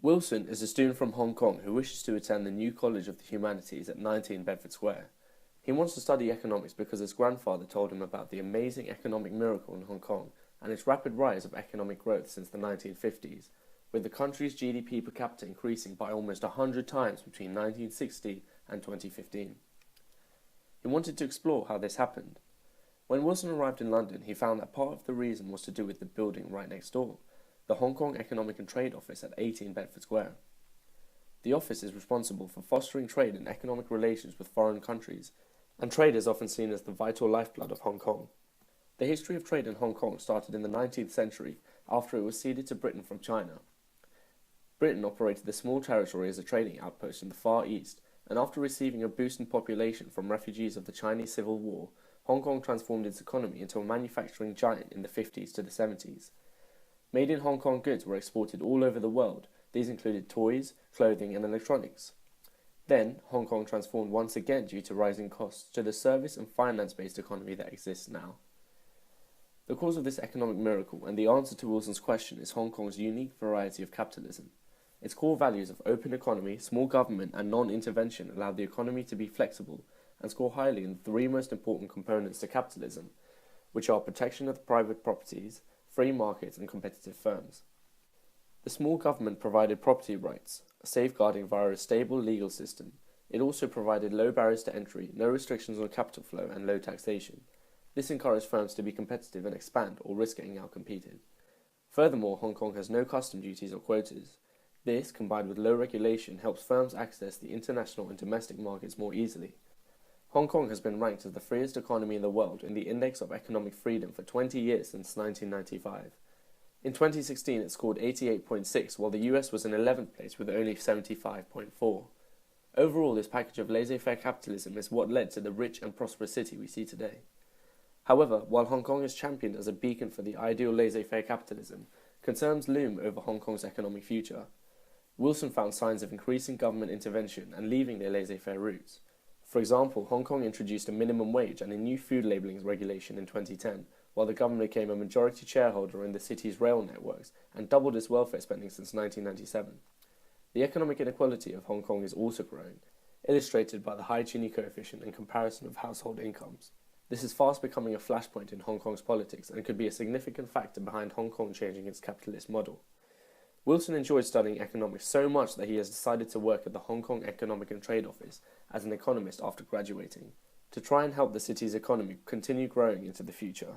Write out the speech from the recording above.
Wilson is a student from Hong Kong who wishes to attend the New College of the Humanities at 19 Bedford Square. He wants to study economics because his grandfather told him about the amazing economic miracle in Hong Kong and its rapid rise of economic growth since the 1950s, with the country's GDP per capita increasing by almost 100 times between 1960 and 2015. He wanted to explore how this happened. When Wilson arrived in London, he found that part of the reason was to do with the building right next door, the Hong Kong Economic and Trade Office at 18 Bedford Square. The office is responsible for fostering trade and economic relations with foreign countries, and trade is often seen as the vital lifeblood of Hong Kong. The history of trade in Hong Kong started in the 19th century after it was ceded to Britain from China. Britain operated the small territory as a trading outpost in the Far East, and after receiving a boost in population from refugees of the Chinese Civil War, Hong Kong transformed its economy into a manufacturing giant in the 50s to the 70s. Made in Hong Kong goods were exported all over the world. These included toys, clothing, and electronics. Then, Hong Kong transformed once again due to rising costs to the service and finance-based economy that exists now. The cause of this economic miracle and the answer to Wilson's question is Hong Kong's unique variety of capitalism. Its core values of open economy, small government, and non-intervention allow the economy to be flexible and score highly in the three most important components to capitalism, which are protection of private properties, free markets, and competitive firms. The small government provided property rights, safeguarding via a stable legal system. It also provided low barriers to entry, no restrictions on capital flow, and low taxation. This encouraged firms to be competitive and expand or risk getting outcompeted. Furthermore, Hong Kong has no custom duties or quotas. This, combined with low regulation, helps firms access the international and domestic markets more easily. Hong Kong has been ranked as the freest economy in the world in the Index of Economic Freedom for 20 years since 1995. In 2016, it scored 88.6, while the US was in 11th place with only 75.4. Overall, this package of laissez-faire capitalism is what led to the rich and prosperous city we see today. However, while Hong Kong is championed as a beacon for the ideal laissez-faire capitalism, concerns loom over Hong Kong's economic future. Wilson found signs of increasing government intervention and leaving their laissez-faire roots. For example, Hong Kong introduced a minimum wage and a new food labelling regulation in 2010, while the government became a majority shareholder in the city's rail networks and doubled its welfare spending since 1997. The economic inequality of Hong Kong is also growing, illustrated by the high Gini coefficient and comparison of household incomes. This is fast becoming a flashpoint in Hong Kong's politics and could be a significant factor behind Hong Kong changing its capitalist model. Wilson enjoyed studying economics so much that he has decided to work at the Hong Kong Economic and Trade Office as an economist after graduating, to try and help the city's economy continue growing into the future.